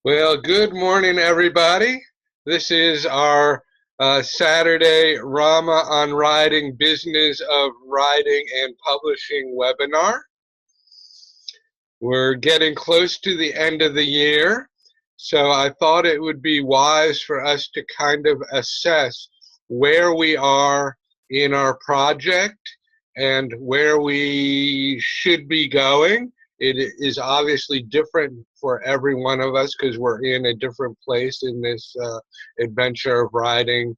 Well, good morning, everybody. This is our Saturday Rama on Writing Business of Writing and Publishing webinar. We're getting close to the end of the year, so I thought it would be wise for us to kind of assess where we are in our project and where we should be going. It is obviously different for every one of us because we're in a different place in this adventure of writing,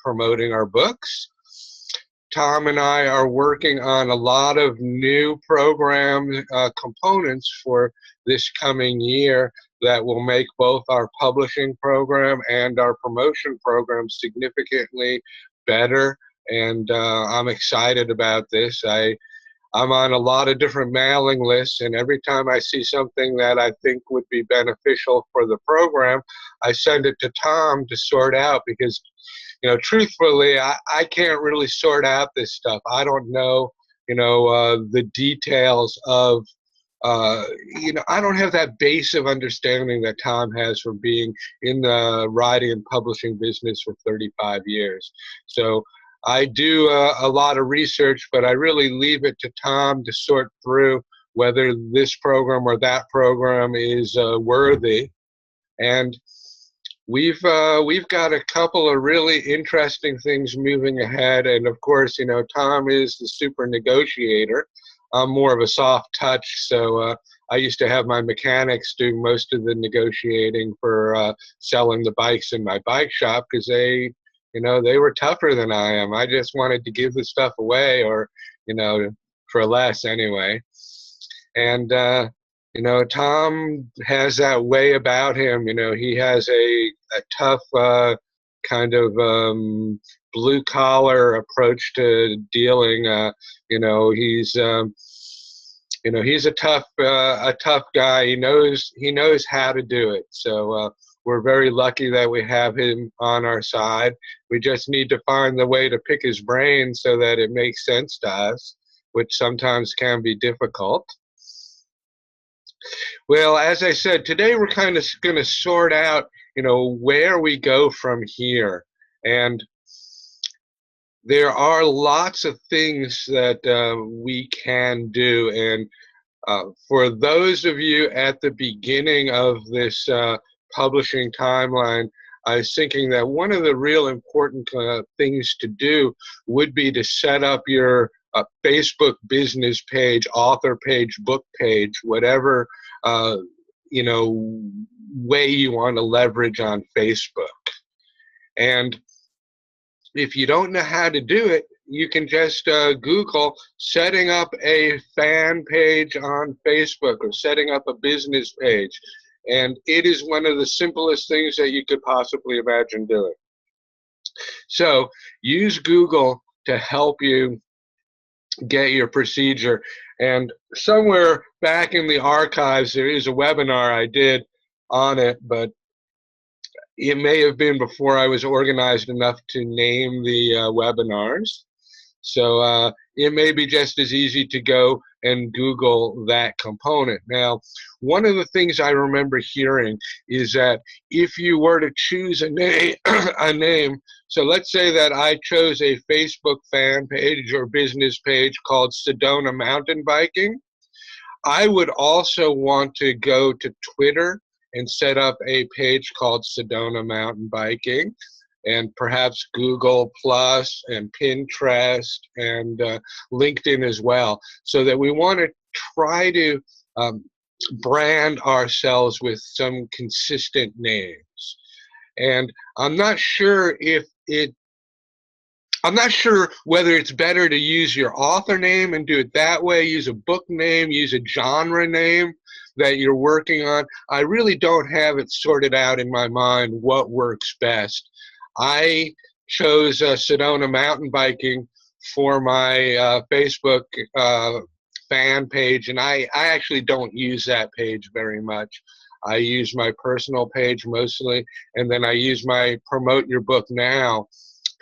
promoting our books. Tom and I are working on a lot of new program components for this coming year that will make both our publishing program and our promotion program significantly better. And I'm excited about this. I'm on a lot of different mailing lists, and every time I see something that I think would be beneficial for the program, I send it to Tom to sort out because, truthfully, I can't really sort out this stuff. I don't know, the details of, I don't have that base of understanding that Tom has from being in the writing and publishing business for 35 years. So I do a lot of research, but I really leave it to Tom to sort through whether this program or that program is worthy. And we've got a couple of really interesting things moving ahead. And of course, Tom is the super negotiator. I'm more of a soft touch, so I used to have my mechanics do most of the negotiating for selling the bikes in my bike shop because they were tougher than I am. I just wanted to give the stuff away or, for less anyway. And, Tom has that way about him. He has a tough kind of blue collar approach to dealing. He's a tough guy. He knows how to do it. So we're very lucky that we have him on our side. We just need to find the way to pick his brain so that it makes sense to us, which sometimes can be difficult. Well, as I said, today we're kind of going to sort out, where we go from here. And there are lots of things that we can do. And for those of you at the beginning of this publishing timeline, I was thinking that one of the real important things to do would be to set up your Facebook business page, author page, book page, whatever way you want to leverage on Facebook. And if you don't know how to do it, you can just Google setting up a fan page on Facebook or setting up a business page. And it is one of the simplest things that you could possibly imagine doing. So use Google to help you get your procedure. And somewhere back in the archives, there is a webinar I did on it, but it may have been before I was organized enough to name the webinars. So it may be just as easy to go and Google that component. Now, one of the things I remember hearing is that if you were to choose a name, so let's say that I chose a Facebook fan page or business page called Sedona Mountain Biking, I would also want to go to Twitter and set up a page called Sedona Mountain Biking, and perhaps Google Plus and Pinterest and LinkedIn as well, so that we want to try to brand ourselves with some consistent names. And I'm not sure whether it's better to use your author name and do it that way, use a book name, use a genre name that you're working on. I really don't have it sorted out in my mind what works best. I chose Sedona Mountain Biking for my Facebook fan page, and I actually don't use that page very much. I use my personal page mostly, and then I use my Promote Your Book Now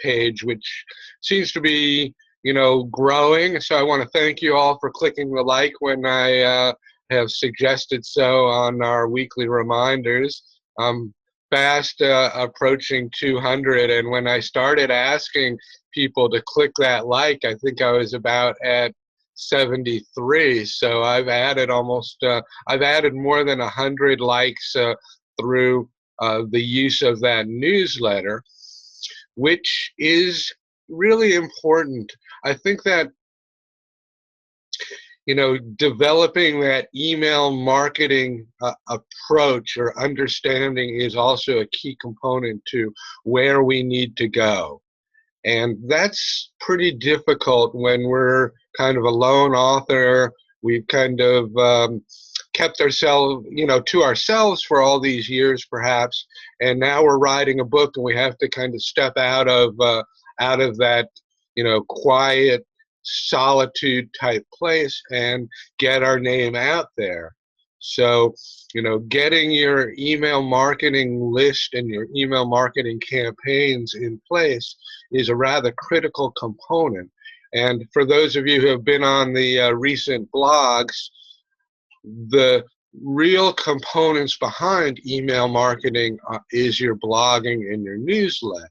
page, which seems to be, growing. So I want to thank you all for clicking the like when I have suggested so on our weekly reminders. I'm fast approaching 200, and when I started asking people to click that like, I think I was about at 73. So I've added I've added more than 100 likes through the use of that newsletter, which is really important. I think that, developing that email marketing approach or understanding is also a key component to where we need to go. And that's pretty difficult when we're kind of a lone author. We've kind of kept ourselves, to ourselves for all these years, perhaps, and now we're writing a book, and we have to kind of step out of that, quiet solitude type place and get our name out there. So, getting your email marketing list and your email marketing campaigns in place is a rather critical component. And for those of you who have been on the recent blogs, the real components behind email marketing is your blogging and your newsletter.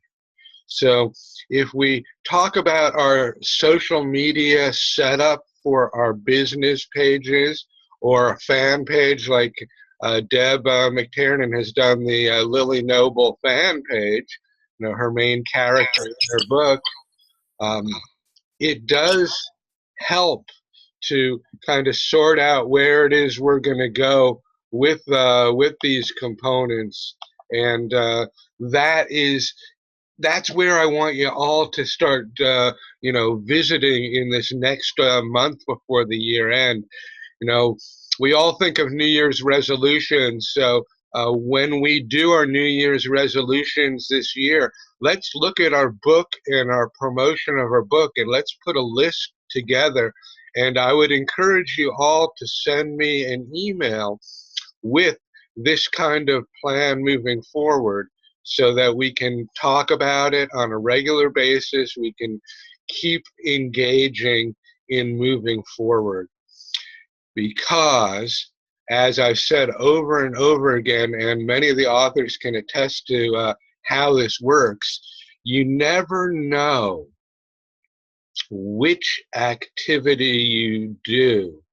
So if we talk about our social media setup for our business pages or a fan page like Deb McTiernan has done the Lily Noble fan page, her main character in her book, it does help to kind of sort out where it is we're going to go with these components, and that's where I want you all to start, visiting in this next month before the year end. We all think of New Year's resolutions. So when we do our New Year's resolutions this year, let's look at our book and our promotion of our book, and let's put a list together. And I would encourage you all to send me an email with this kind of plan moving forward, so that we can talk about it on a regular basis. We can keep engaging in moving forward. Because, as I've said over and over again, and many of the authors can attest to how this works, you never know which activity you do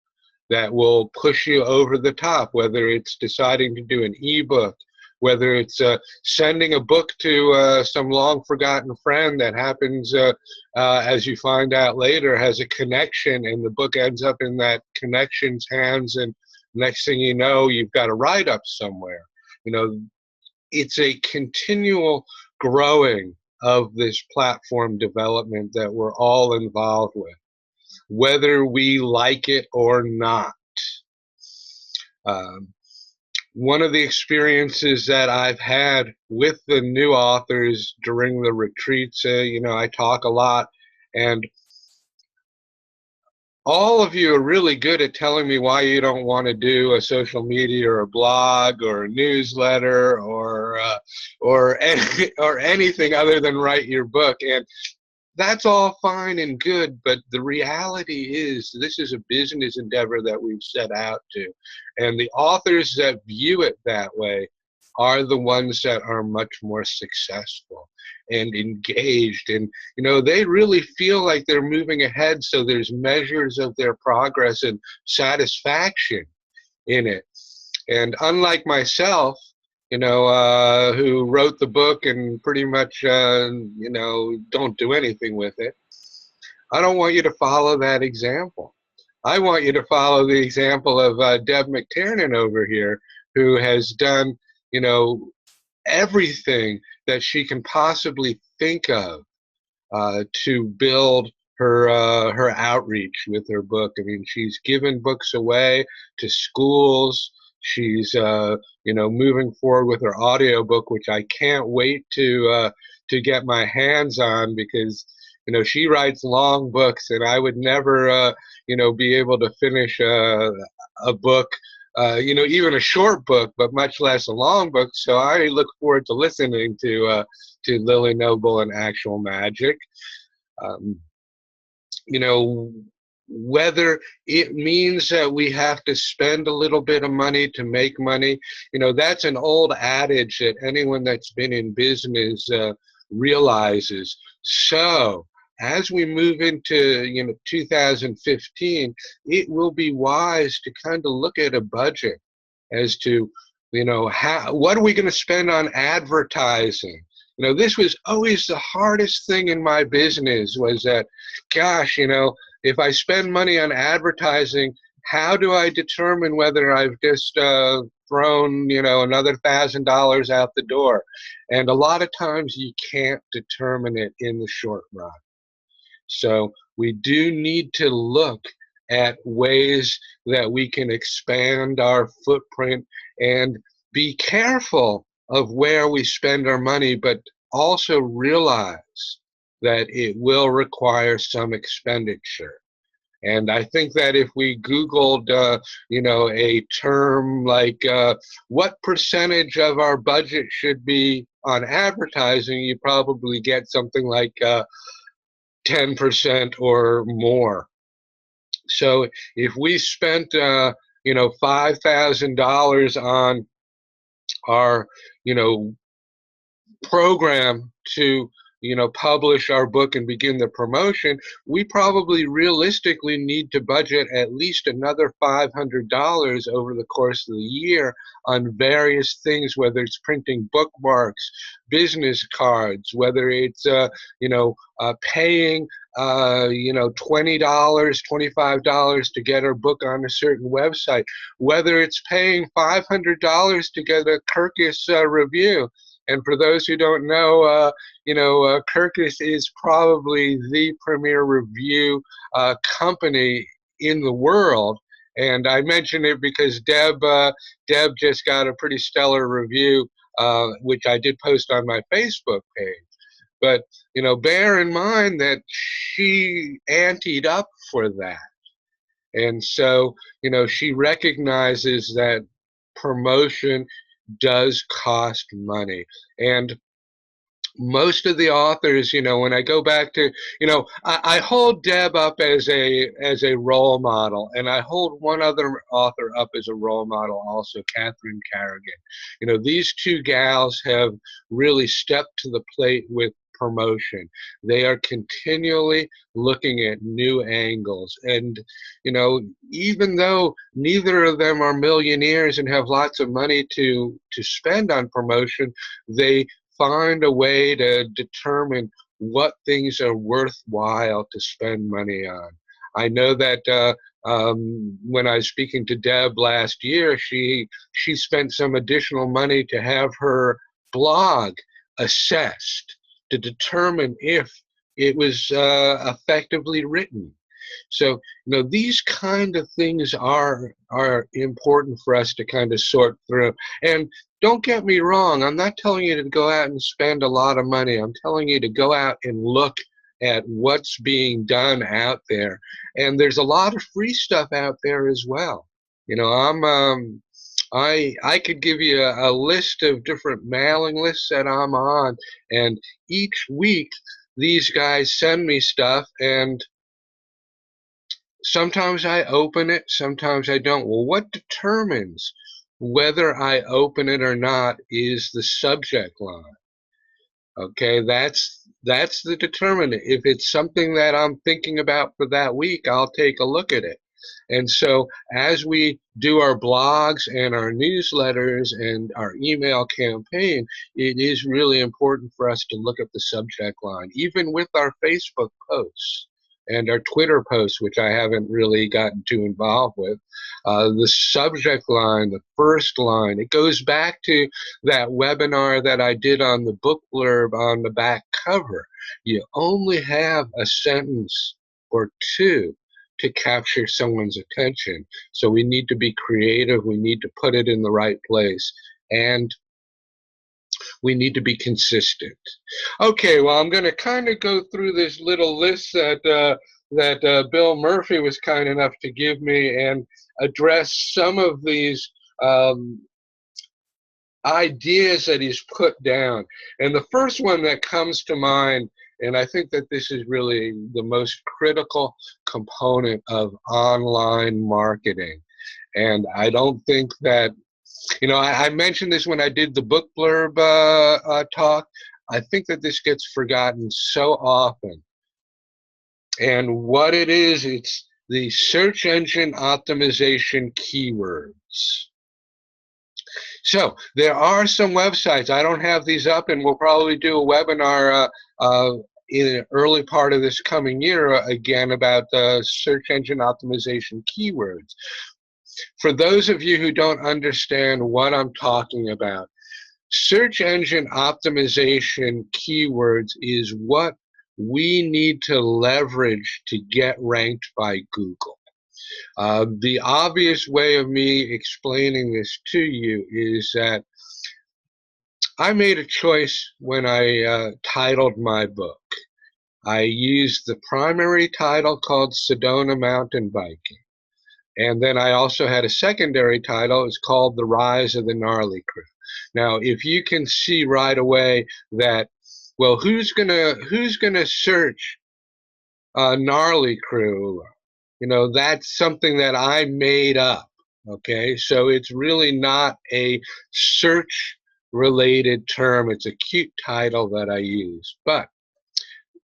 that will push you over the top, whether it's deciding to do an ebook, whether it's sending a book to some long forgotten friend that happens, as you find out later, has a connection, and the book ends up in that connection's hands, and next thing you know, you've got a write-up somewhere. It's a continual growing of this platform development that we're all involved with, whether we like it or not. One of the experiences that I've had with the new authors during the retreats, I talk a lot, and all of you are really good at telling me why you don't want to do a social media or a blog or a newsletter or anything other than write your book. And that's all fine and good, but the reality is this is a business endeavor that we've set out to. And the authors that view it that way are the ones that are much more successful and engaged. And, they really feel like they're moving ahead, so there's measures of their progress and satisfaction in it. And unlike myself, who wrote the book and pretty much, don't do anything with it, I don't want you to follow that example. I want you to follow the example of Deb McTiernan over here, who has done, everything that she can possibly think of to build her outreach with her book. I mean, she's given books away to schools. She's moving forward with her audiobook, which I can't wait to get my hands on, because she writes long books, and I would never be able to finish a book, even a short book, but much less a long book. So I look forward to listening to Lily Noble and Actual Magic. whether it means that we have to spend a little bit of money to make money. You know, that's an old adage that anyone that's been in business realizes. So as we move into 2015, it will be wise to kind of look at a budget as to what are we going to spend on advertising. This was always the hardest thing in my business, was that, gosh, if I spend money on advertising, how do I determine whether I've just thrown another $1,000 out the door? And a lot of times you can't determine it in the short run. So we do need to look at ways that we can expand our footprint and be careful of where we spend our money, but also realize that it will require some expenditure. And I think that if we Googled, a term like what percentage of our budget should be on advertising, you probably get something like 10% or more. So if we spent, $5,000 on our, program to publish our book and begin the promotion, we probably realistically need to budget at least another $500 over the course of the year on various things, whether it's printing bookmarks, business cards, whether it's paying $20, $25 to get our book on a certain website, whether it's paying $500 to get a Kirkus review. And for those who don't know, Kirkus is probably the premier review company in the world. And I mention it because Deb just got a pretty stellar review, which I did post on my Facebook page. But, bear in mind that she anteed up for that. And so, she recognizes that promotion does cost money. And most of the authors, when I go back to, I hold Deb up as a role model, and I hold one other author up as a role model also, Catherine Carrigan. These two gals have really stepped to the plate with promotion. They are continually looking at new angles. And, even though neither of them are millionaires and have lots of money to spend on promotion, they find a way to determine what things are worthwhile to spend money on. I know that when I was speaking to Deb last year, she spent some additional money to have her blog assessed to determine if it was effectively written. So, these kind of things are important for us to kind of sort through. And don't get me wrong, I'm not telling you to go out and spend a lot of money. I'm telling you to go out and look at what's being done out there. And there's a lot of free stuff out there as well. I could give you a list of different mailing lists that I'm on, and each week these guys send me stuff, and sometimes I open it, sometimes I don't. Well, what determines whether I open it or not is the subject line. Okay, that's the determinant. If it's something that I'm thinking about for that week, I'll take a look at it. And so as we do our blogs and our newsletters and our email campaign, it is really important for us to look at the subject line, even with our Facebook posts and our Twitter posts, which I haven't really gotten too involved with. The subject line, the first line, it goes back to that webinar that I did on the book blurb on the back cover. You only have a sentence or two to capture someone's attention. So we need to be creative, we need to put it in the right place, and we need to be consistent. Okay, well, I'm going to kind of go through this little list that Bill Murphy was kind enough to give me and address some of these ideas that he's put down. And the first one that comes to mind And I think that this is really the most critical component of online marketing. And I don't think that, I mentioned this when I did the book blurb talk. I think that this gets forgotten so often. And what it is, it's the search engine optimization keywords. So there are some websites. I don't have these up, and we'll probably do a webinar in the early part of this coming year again about search engine optimization keywords. For those of you who don't understand what I'm talking about, search engine optimization keywords is what we need to leverage to get ranked by Google. The obvious way of me explaining this to you is that I made a choice when I titled my book. I used the primary title called Sedona Mountain Biking. And then I also had a secondary title. It's called The Rise of the Gnarly Crew. Now, if you can see right away that, well, who's gonna search Gnarly Crew? That's something that I made up. Okay, so it's really not a search-related term. It's a cute title that I use. But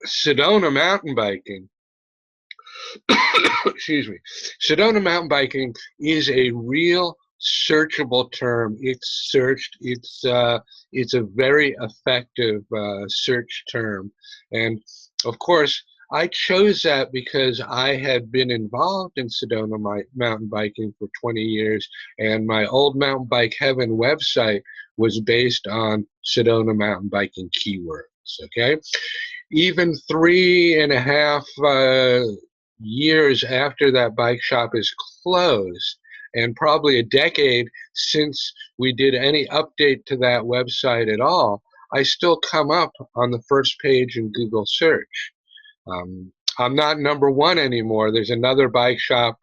Sedona Mountain Biking, excuse me, Sedona Mountain Biking is a real searchable term. It's searched. It's a very effective search term, and of course, I chose that because I had been involved in Sedona mountain biking for 20 years, and my old Mountain Bike Heaven website was based on Sedona mountain biking keywords. Okay, even 3.5 years after that bike shop is closed, and probably a decade since we did any update to that website at all, I still come up on the first page in Google search. I'm not #1 anymore. There's another bike shop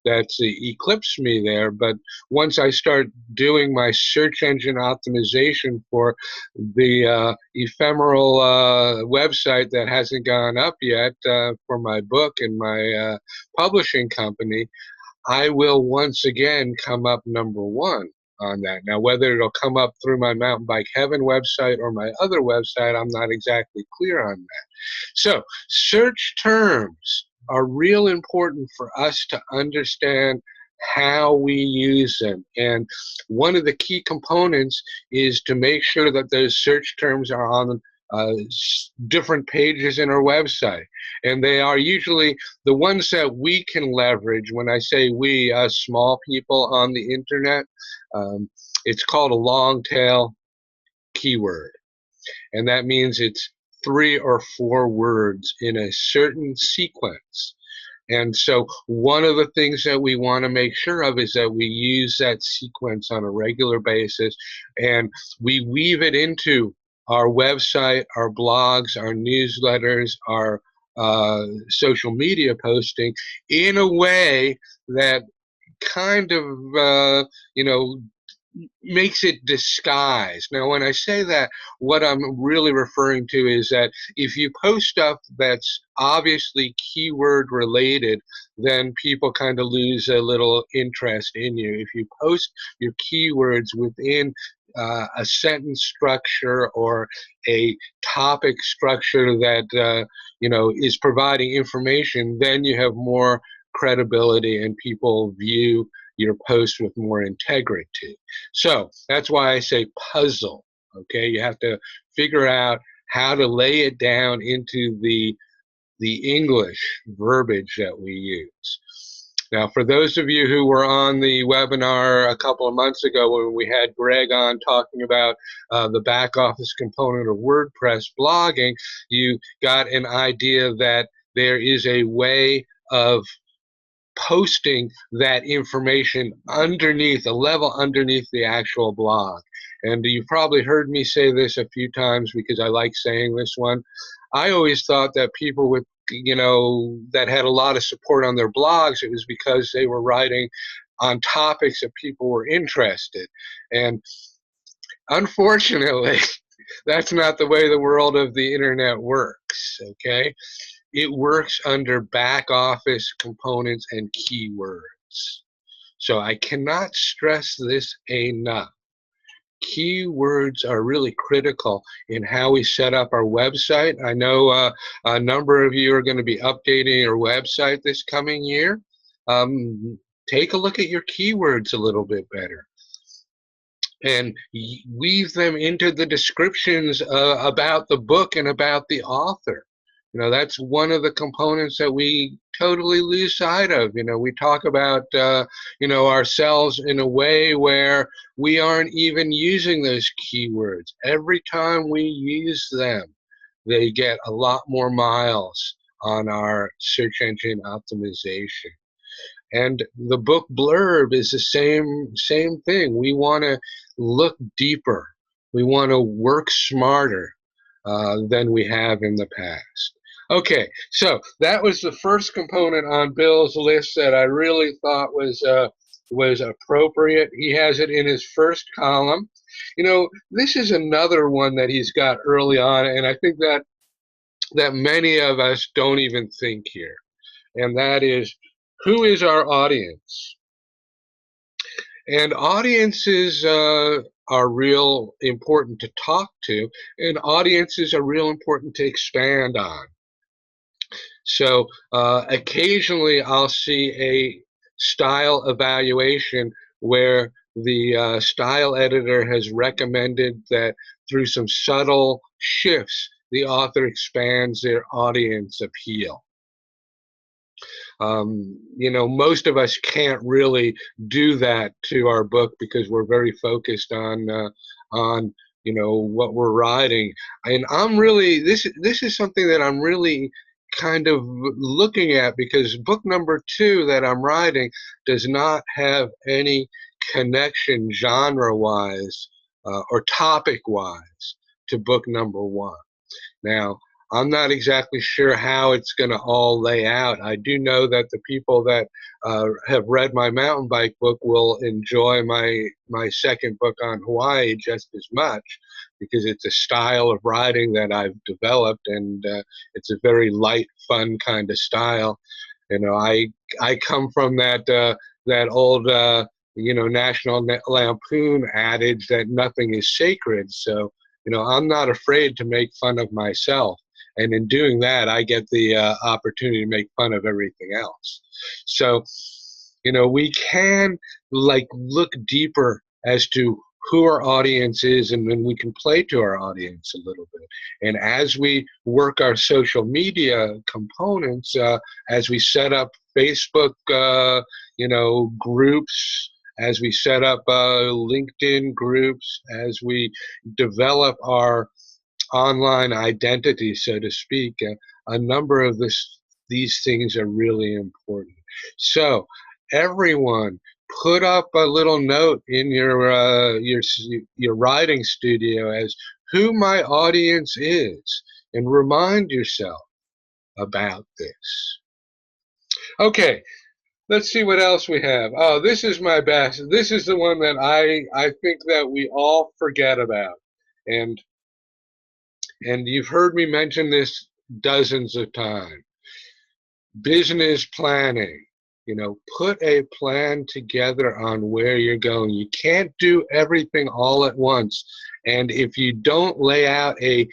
that's eclipsed me there, but once I start doing my search engine optimization for the ephemeral website that hasn't gone up yet for my book and my publishing company, I will once again come up #1 on that. Now, whether it'll come up through my Mountain Bike Heaven website or my other website, I'm not exactly clear on that. So, search terms are real important for us to understand how we use them. And one of the key components is to make sure that those search terms are on different pages in our website. And they are usually the ones that we can leverage. When I say we, us small people on the internet, it's called a long tail keyword. And that means it's 3 or 4 words in a certain sequence. And so one of the things that we want to make sure of is that we use that sequence on a regular basis, and we weave it into our website, our blogs, our newsletters, our social media posting in a way that kind of, makes it disguised. Now, when I say that, what I'm really referring to is that if you post stuff that's obviously keyword related, then people kind of lose a little interest in you. If you post your keywords within a sentence structure or a topic structure that is providing information, then you have more credibility and people view your post with more integrity. So that's why I say puzzle. Okay, you have to figure out how to lay it down into the English verbiage that we use. Now, for those of you who were on the webinar a couple of months ago when we had Greg on talking about the back office component of WordPress blogging, you got an idea that there is a way of posting that information underneath, a level underneath the actual blog. And you've probably heard me say this a few times because I like saying this one. I always thought that people with, that had a lot of support on their blogs, it was because they were writing on topics that people were interested. And unfortunately, That's not the way the world of the internet works, okay? It works under back office components and keywords. So I cannot stress this enough. Keywords are really critical in how we set up our website. I know a number of you are going to be updating your website this coming year. Take a look at your keywords a little bit better and weave them into the descriptions about the book and about the author. You know, that's one of the components that we totally lose sight of. You know, we talk about, you know, ourselves in a way where we aren't even using those keywords. Every time we use them, they get a lot more miles on our search engine optimization. And the book blurb is the same thing. We want to look deeper. We want to work smarter than we have in the past. Okay, so that was the first component on Bill's list that I really thought was appropriate. He has it in his first column. You know, this is another one that he's got early on, and I think that many of us don't even think here, and that is, who is our audience? And audiences are real important to talk to, and audiences are real important to expand on. So occasionally I'll see a style evaluation where the style editor has recommended that through some subtle shifts, the author expands their audience appeal. You know, most of us can't really do that to our book because we're very focused on you know what we're writing. And I'm really this is something that I'm really kind of looking at, because book number 2 that I'm writing does not have any connection genre-wise or topic-wise to book number 1. Now, I'm not exactly sure how it's going to all lay out. I do know that the people that have read my mountain bike book will enjoy my second book on Hawaii just as much, because it's a style of writing that I've developed, and it's a very light, fun kind of style. You know, I come from that old you know, National Lampoon adage that nothing is sacred. So, you know, I'm not afraid to make fun of myself. And in doing that, I get the opportunity to make fun of everything else. So, you know, we can like look deeper as to who our audience is, and then we can play to our audience a little bit. And as we work our social media components, as we set up Facebook, you know, groups, as we set up LinkedIn groups, as we develop our online identity, so to speak, a number of these things are really important. So everyone, put up a little note in your writing studio as who my audience is, and remind yourself about this. Okay, let's see what else we have. Oh, this is my best. This is the one that I think that we all forget about. And you've heard me mention this dozens of times. Business planning. You know, put a plan together on where you're going. You can't do everything all at once. And if you don't lay out a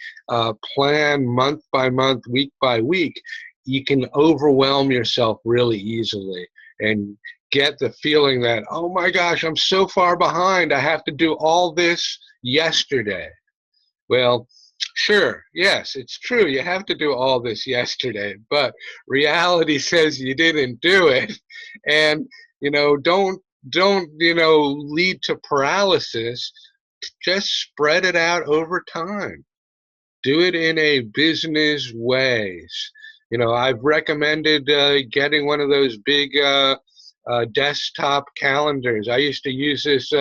plan month by month, week by week, you can overwhelm yourself really easily and get the feeling that, oh my gosh, I'm so far behind. I have to do all this yesterday. Well, sure, yes, it's true. You have to do all this yesterday, but reality says you didn't do it. And, you know, don't, you know, lead to paralysis. Just spread it out over time. Do it in a business ways. You know, I've recommended getting one of those big desktop calendars. I used to use this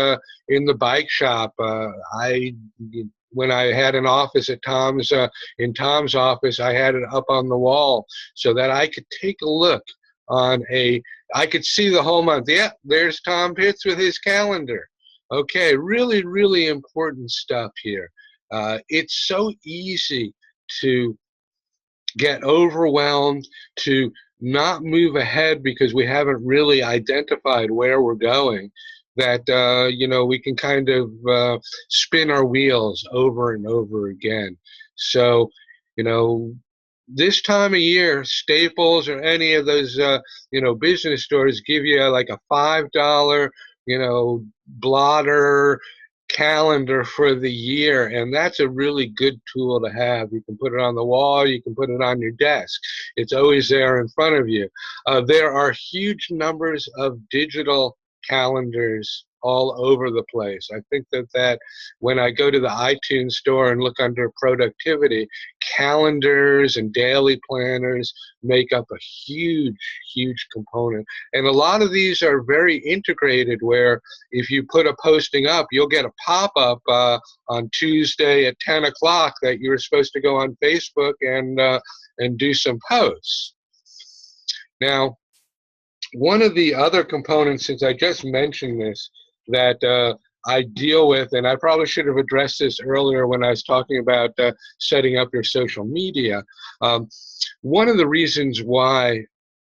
in the bike shop. When I had an office at Tom's, in Tom's office, I had it up on the wall so that I could take a look I could see the whole month. Yeah, there's Tom Pitts with his calendar. Okay, really, really important stuff here. It's so easy to get overwhelmed, to not move ahead because we haven't really identified where we're going, that we can kind of spin our wheels over and over again. So, you know, this time of year, Staples or any of those business stores give you like a $5 blotter calendar for the year, and that's a really good tool to have. You can put it on the wall, you can put it on your desk. It's always there in front of you. There are huge numbers of digital calendars all over the place. I think that when I go to the iTunes store and look under productivity, calendars and daily planners make up a huge component. And a lot of these are very integrated, where if you put a posting up, you'll get a pop-up on Tuesday at 10 o'clock that you were supposed to go on Facebook and do some posts. Now, one of the other components, since I just mentioned this, that I deal with, and I probably should have addressed this earlier when I was talking about setting up your social media. One of the reasons why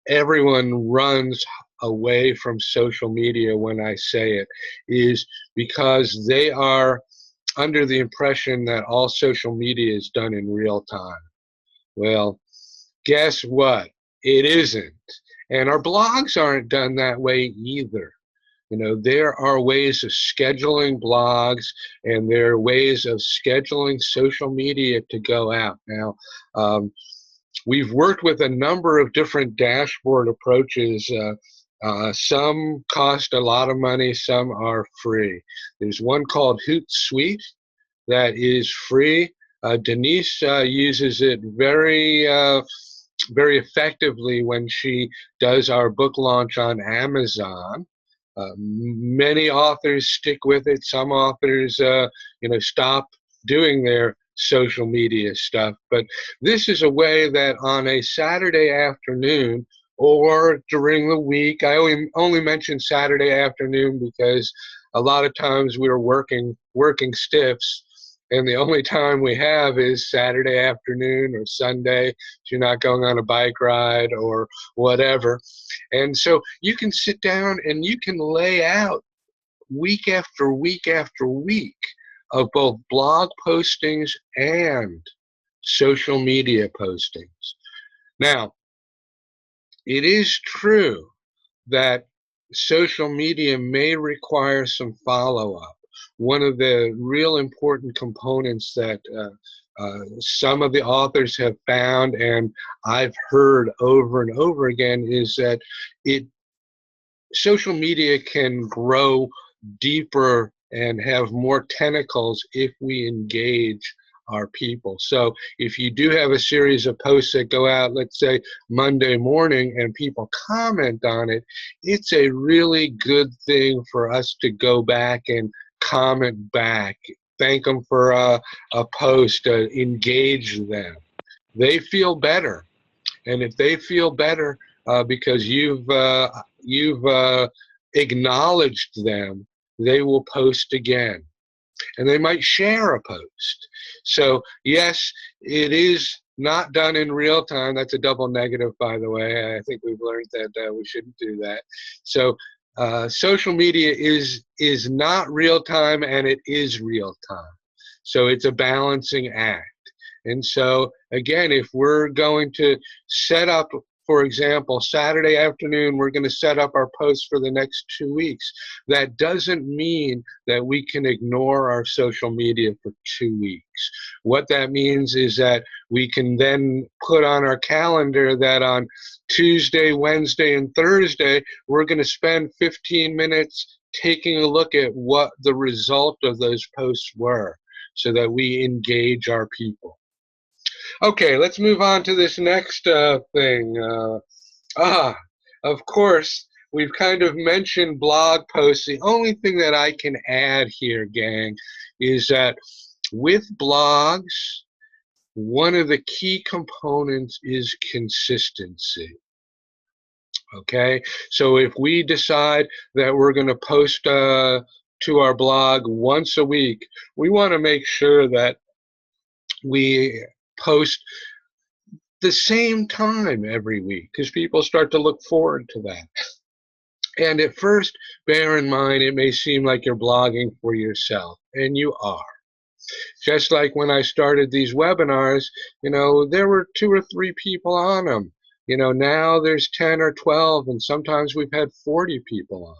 everyone runs away from social media when I say it is because they are under the impression that all social media is done in real time. Well, guess what? It isn't. And our blogs aren't done that way either. There are ways of scheduling blogs, and there are ways of scheduling social media to go out. Now, we've worked with a number of different dashboard approaches. Some cost a lot of money, some are free. There's one called Hootsuite that is free. Denise uses it very effectively when she does our book launch on Amazon. Many authors stick with it. Some authors, stop doing their social media stuff. But this is a way that on a Saturday afternoon or during the week, I only mention Saturday afternoon because a lot of times we're working stiffs, and the only time we have is Saturday afternoon or Sunday, if you're not going on a bike ride or whatever. And so you can sit down and you can lay out week after week after week of both blog postings and social media postings. Now, it is true that social media may require some follow-up. One of the real important components that some of the authors have found, and I've heard over and over again, is that social media can grow deeper and have more tentacles if we engage our people. So if you do have a series of posts that go out, let's say Monday morning, and people comment on it, it's a really good thing for us to go back and comment back, thank them for a post, engage them. They feel better, and if they feel better because you've acknowledged them, they will post again, and they might share a post. So yes, it is not done in real time. That's a double negative, by the way. I think we've learned that we shouldn't do that. So social media is not real time, and it is real time. So it's a balancing act. And so again, if we're going to set up, for example, Saturday afternoon, we're going to set up our posts for the next 2 weeks. That doesn't mean that we can ignore our social media for 2 weeks. What that means is that we can then put on our calendar that on Tuesday, Wednesday, and Thursday, we're going to spend 15 minutes taking a look at what the result of those posts were, so that we engage our people. Okay, let's move on to this next thing. Of course, we've kind of mentioned blog posts. The only thing that I can add here, gang, is that with blogs, one of the key components is consistency. Okay, so if we decide that we're going to post to our blog once a week, we want to make sure that we post the same time every week because people start to look forward to that. And at first, bear in mind, it may seem like you're blogging for yourself, and you are. Just like when I started these webinars, there were 2 or 3 people on them. Now there's 10 or 12, and sometimes we've had 40 people on.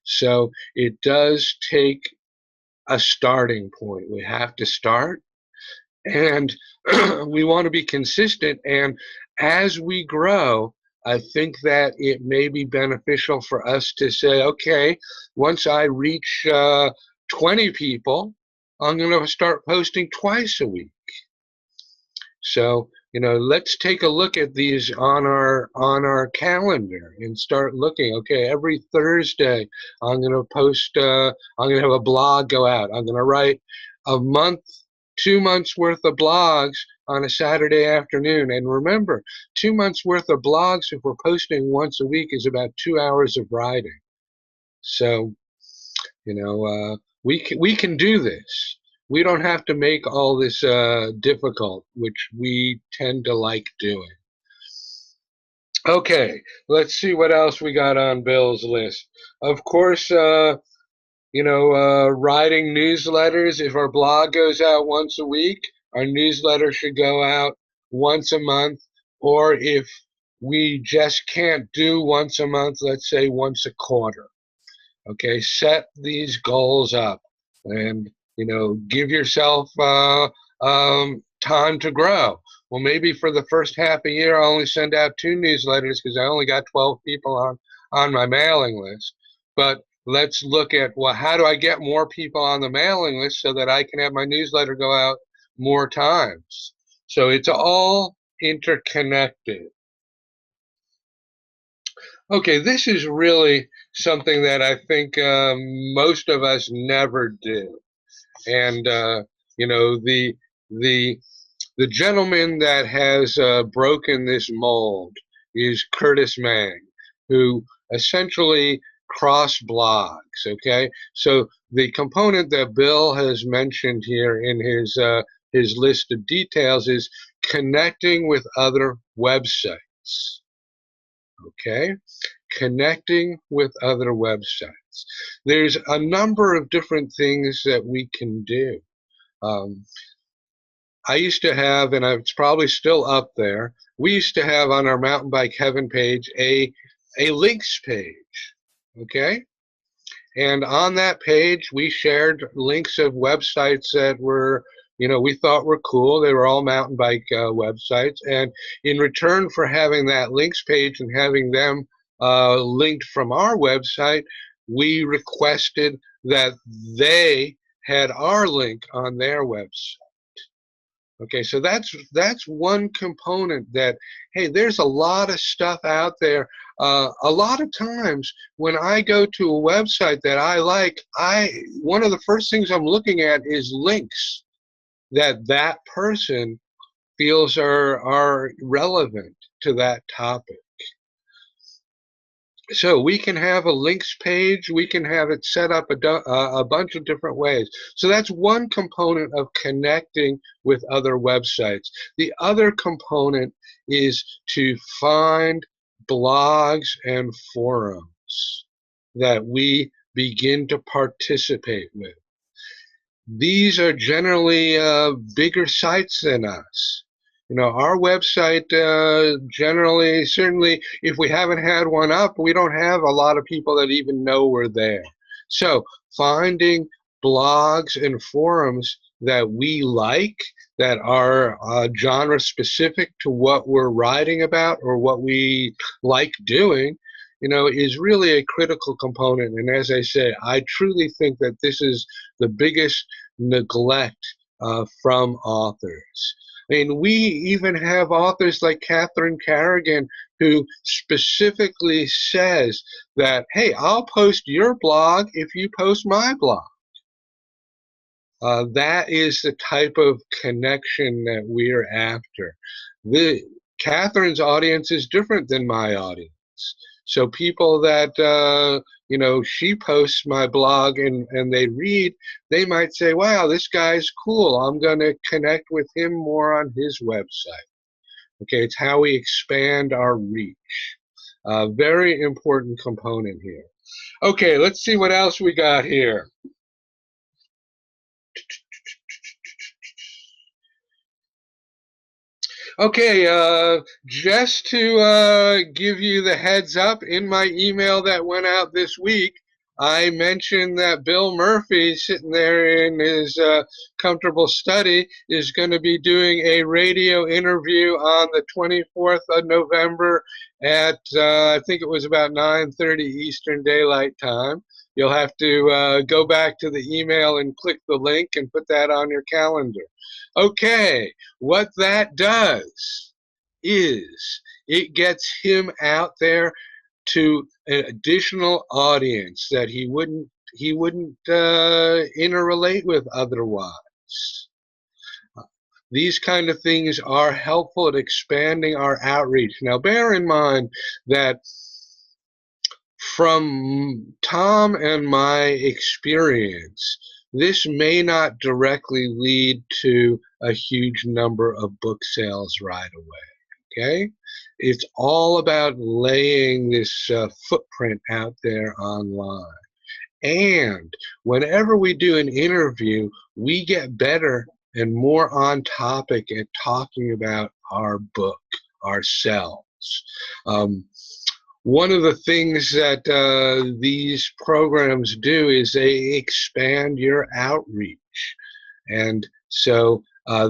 So it does take a starting point. We have to start, and we want to be consistent. And as we grow, I think that it may be beneficial for us to say, okay, once I reach 20 people, I'm going to start posting twice a week. So, let's take a look at these on our calendar and start looking. Okay, every Thursday, I'm going to post. I'm going to have a blog go out. I'm going to write a month, 2 months worth of blogs on a Saturday afternoon. And remember, 2 months worth of blogs, if we're posting once a week, is about 2 hours of writing. So, we can do this. We don't have to make all this difficult, which we tend to like doing. Okay, let's see what else we got on Bill's list. Of course, writing newsletters. If our blog goes out once a week, our newsletter should go out once a month. Or if we just can't do once a month, let's say once a quarter. Okay, set these goals up and, give yourself time to grow. Well, maybe for the first half a year, I'll only send out 2 newsletters because I only got 12 people on my mailing list. But let's look at, well, how do I get more people on the mailing list so that I can have my newsletter go out more times? So it's all interconnected. Okay, this is really something that I think most of us never do. And the gentleman that has broken this mold is Curtis Mang, who essentially cross blogs. Okay, so the component that Bill has mentioned here in his list of details is connecting with other websites. Okay, connecting with other websites. There's a number of different things that we can do. I used to have, and it's probably still up there, we used to have on our Mountain Bike Heaven page a links page, okay? And on that page, we shared links of websites that were, we thought were cool. They were all mountain bike websites. And in return for having that links page and having them linked from our website, we requested that they had our link on their website. Okay, so that's one component that, hey, there's a lot of stuff out there. A lot of times when I go to a website that I like, one of the first things I'm looking at is links that person feels are relevant to that topic. So we can have a links page. We can have it set up a bunch of different ways. So that's one component of connecting with other websites. The other component is to find blogs and forums that we begin to participate with. These are generally bigger sites than us. Our website generally, certainly, if we haven't had one up, we don't have a lot of people that even know we're there. So finding blogs and forums that we like, that are genre specific to what we're writing about or what we like doing, is really a critical component. And as I say, I truly think that this is the biggest neglect from authors. I mean, we even have authors like Catherine Carrigan who specifically says that, hey, I'll post your blog if you post my blog. That is the type of connection that we're after. Catherine's audience is different than my audience. So people that, she posts my blog and they read, they might say, wow, this guy's cool. I'm going to connect with him more on his website. Okay, it's how we expand our reach. Very important component here. Okay, let's see what else we got here. Okay, just to give you the heads up, in my email that went out this week, I mentioned that Bill Murphy, sitting there in his comfortable study, is going to be doing a radio interview on the 24th of November at, I think it was about 9:30 Eastern Daylight Time. You'll have to go back to the email and click the link and put that on your calendar. Okay, what that does is it gets him out there to an additional audience that he wouldn't interrelate with otherwise. These kind of things are helpful at expanding our outreach. Now, bear in mind that from Tom and my experience, this may not directly lead to a huge number of book sales right away, okay? It's all about laying this footprint out there online. And whenever we do an interview, we get better and more on topic at talking about our book, ourselves. One of the things that these programs do is they expand your outreach. And so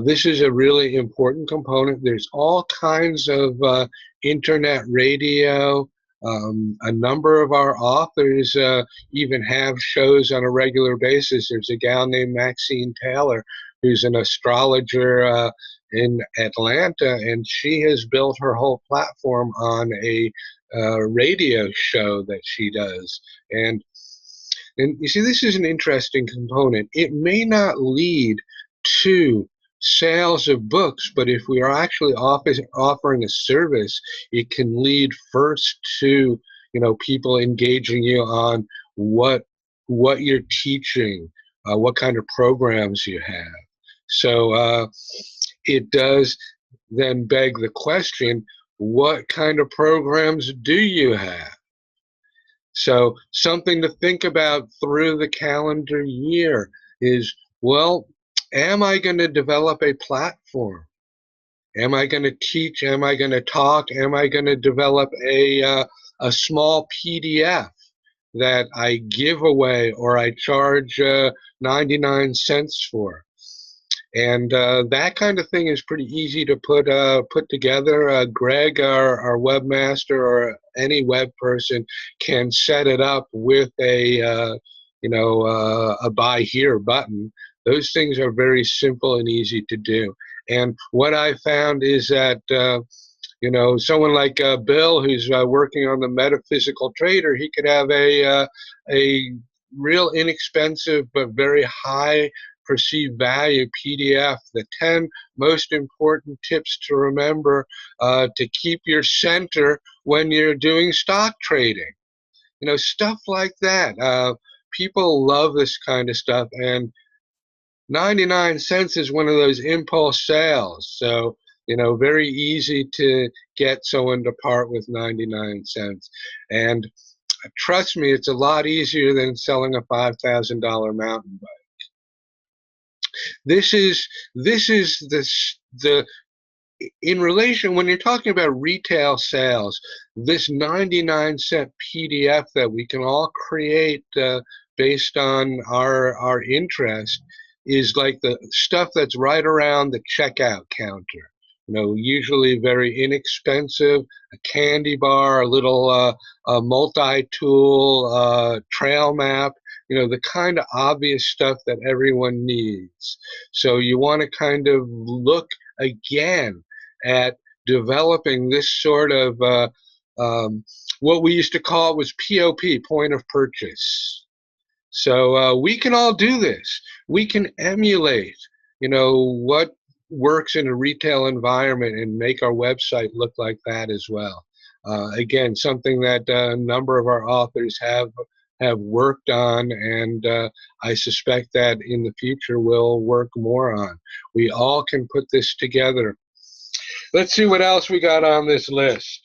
this is a really important component. There's all kinds of internet radio. A number of our authors even have shows on a regular basis. There's a gal named Maxine Taylor who's an astrologer in Atlanta, and she has built her whole platform on a radio show that she does. And you see, this is an interesting component. It may not lead to sales of books, but if we are actually offering a service, it can lead first to people engaging you on what you're teaching, what kind of programs you have. So it does then beg the question, what kind of programs do you have? So something to think about through the calendar year is, well, am I going to develop a platform? Am I going to teach? Am I going to talk? Am I going to develop a small PDF that I give away or I charge 99 cents for? And that kind of thing is pretty easy to put together. Greg, our webmaster, or any web person can set it up with a buy here button. Those things are very simple and easy to do. And what I found is that someone like Bill, who's working on the Metaphysical Trader, he could have a real inexpensive but very high perceived value PDF, the 10 most important tips to remember to keep your center when you're doing stock trading. Stuff like that. People love this kind of stuff, and 99 cents is one of those impulse sales. So, very easy to get someone to part with 99 cents. And trust me, it's a lot easier than selling a $5,000 mountain bike. This is the in relation, when you're talking about retail sales, this 99-cent PDF that we can all create based on our interest is like the stuff that's right around the checkout counter. Usually very inexpensive, a candy bar, a little multi-tool trail map, the kind of obvious stuff that everyone needs. So you want to kind of look again at developing this sort of what we used to call was POP, point of purchase. So we can all do this. We can emulate, what works in a retail environment and make our website look like that as well. Again, something that a number of our authors have worked on, and I suspect that in the future we'll work more on. We all can put this together. Let's see what else we got on this list.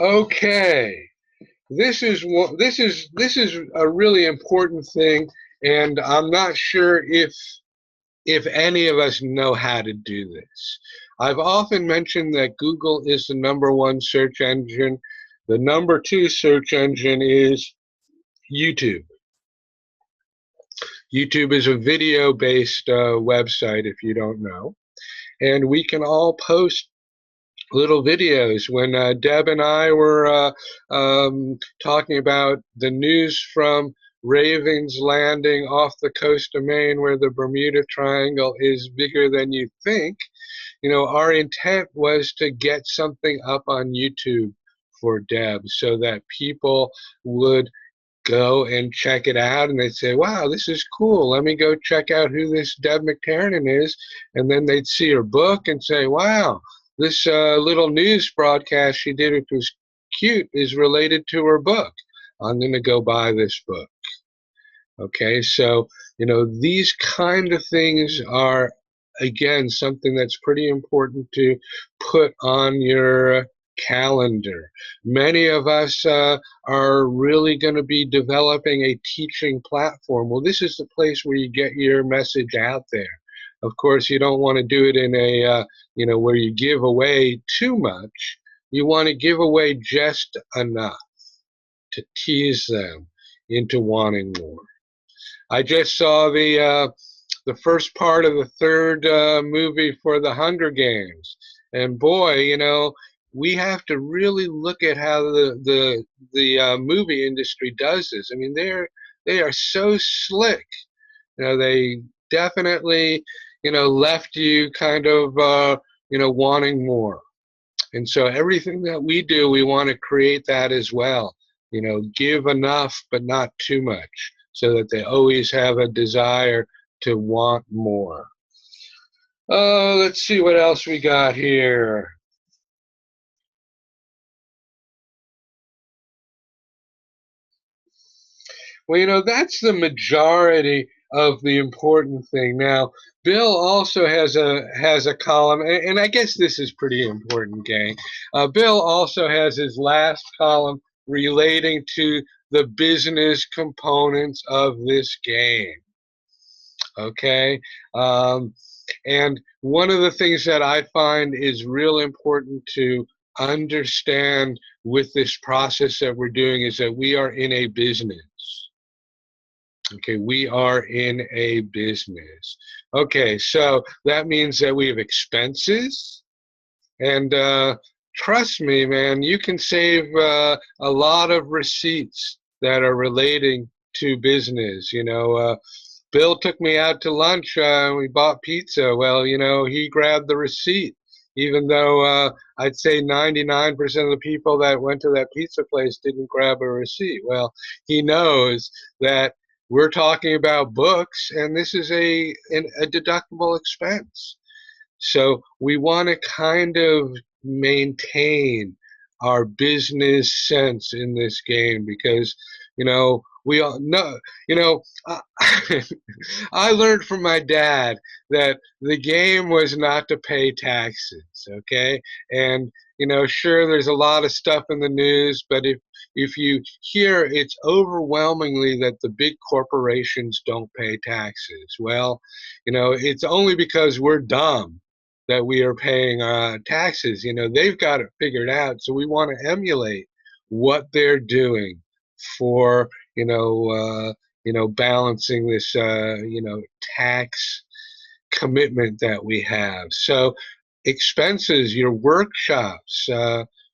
Okay, this is a really important thing, and I'm not sure if any of us know how to do this. I've often mentioned that Google is the #1 search engine. The #2 search engine is YouTube. YouTube is a video-based website, if you don't know. And we can all post little videos. When Deb and I were talking about the news from Ravens landing off the coast of Maine, where the Bermuda Triangle is bigger than you think, our intent was to get something up on YouTube for Deb so that people would go and check it out, and they'd say, wow, this is cool, let me go check out who this Deb McTernan is. And then they'd see her book and say, wow, this little news broadcast she did, which was cute, is related to her book. I'm going to go buy this book. Okay, so these kind of things are, again, something that's pretty important to put on your calendar. Many of us are really going to be developing a teaching platform. Well, this is the place where you get your message out there. Of course, you don't want to do it in a where you give away too much. You want to give away just enough to tease them into wanting more. I just saw the first part of the third movie for the Hunger Games, and boy, we have to really look at how the movie industry does this. I mean, they are so slick. They definitely left you kind of wanting more. And so everything that we do, we want to create that as well. Give enough, but not too much, so that they always have a desire to want more. Let's see what else we got here. Well, that's the majority of the important thing. Now, Bill also has a column, and I guess this is pretty important, gang. Bill also has his last column relating to the business components of this game. Okay, and one of the things that I find is real important to understand with this process that we're doing is that we are in a business. Okay, we are in a business. Okay, so that means that we have expenses, and trust me, man, you can save a lot of receipts that are relating to business. Bill took me out to lunch, and we bought pizza. Well, he grabbed the receipt, even though I'd say 99% of the people that went to that pizza place didn't grab a receipt. Well, he knows that we're talking about books, and this is a deductible expense. So we want to kind of maintain our business sense in this game, because we all know, I learned from my dad that the game was not to pay taxes, okay? And sure, there's a lot of stuff in the news, but if you hear, it's overwhelmingly that the big corporations don't pay taxes. Well, it's only because we're dumb that we are paying taxes. They've got it figured out, so we want to emulate what they're doing for balancing this tax commitment that we have. So expenses, your workshops,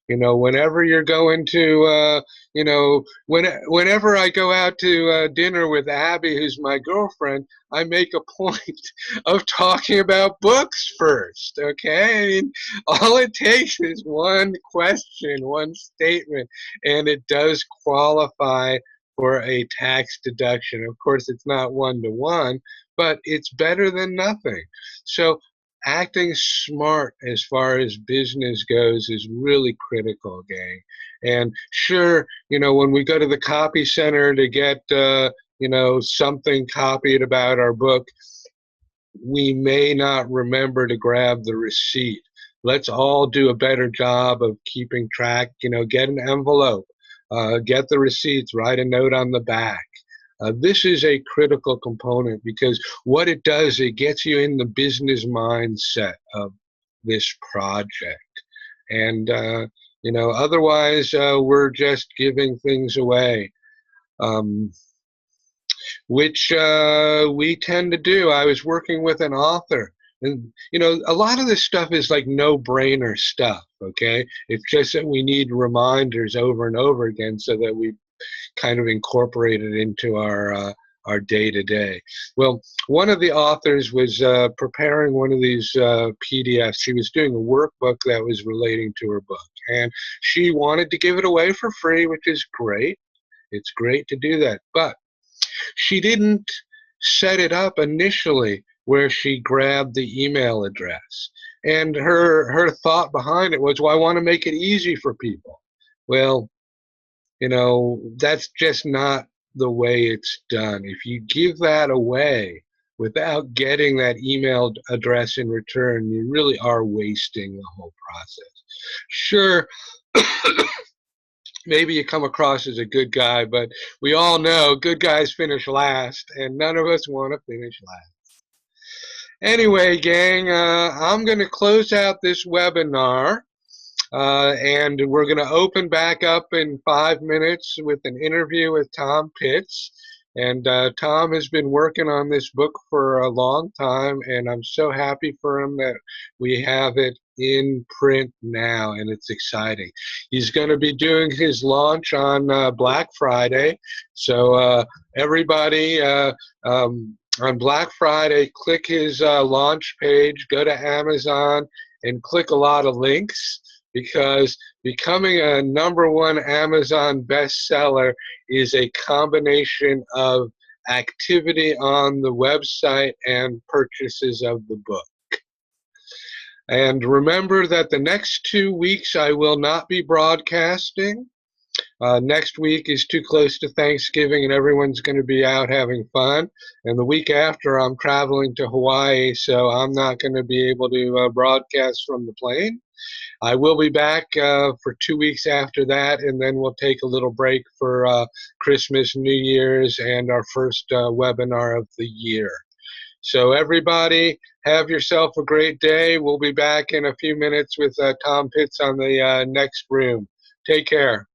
whenever you're going to whenever I go out to dinner with Abby, who's my girlfriend, I make a point of talking about books first. Okay, I mean, all it takes is one question, one statement, and it does qualify for a tax deduction. Of course, it's not one-to-one, but it's better than nothing. So acting smart as far as business goes is really critical, gang. And sure, when we go to the copy center to get, something copied about our book, we may not remember to grab the receipt. Let's all do a better job of keeping track. Get an envelope, get the receipts, write a note on the back. This is a critical component because what it does, it gets you in the business mindset of this project. And, otherwise, we're just giving things away. Which we tend to do. I was working with an author, and a lot of this stuff is like no-brainer stuff. Okay, it's just that we need reminders over and over again so that we kind of incorporate it into our day-to-day. Well, one of the authors was preparing one of these PDFs. She was doing a workbook that was relating to her book, and she wanted to give it away for free, which is great. It's great to do that, but she didn't set it up initially where she grabbed the email address. And her thought behind it was, well, I want to make it easy for people. Well, that's just not the way it's done. If you give that away without getting that email address in return, you really are wasting the whole process. Sure, maybe you come across as a good guy, but we all know good guys finish last, and none of us want to finish last. Anyway, gang, I'm going to close out this webinar, and we're going to open back up in 5 minutes with an interview with Tom Pitts. And Tom has been working on this book for a long time, and I'm so happy for him that we have it in print now, and it's exciting. He's going to be doing his launch on Black Friday, so everybody on Black Friday, click his launch page, go to Amazon, and click a lot of links, because becoming a #1 Amazon bestseller is a combination of activity on the website and purchases of the book. And remember that the next 2 weeks I will not be broadcasting. Next week is too close to Thanksgiving and everyone's going to be out having fun. And the week after I'm traveling to Hawaii, so I'm not going to be able to broadcast from the plane. I will be back for 2 weeks after that, and then we'll take a little break for Christmas, New Year's, and our first webinar of the year. So everybody, have yourself a great day. We'll be back in a few minutes with Tom Pitts on the next room. Take care.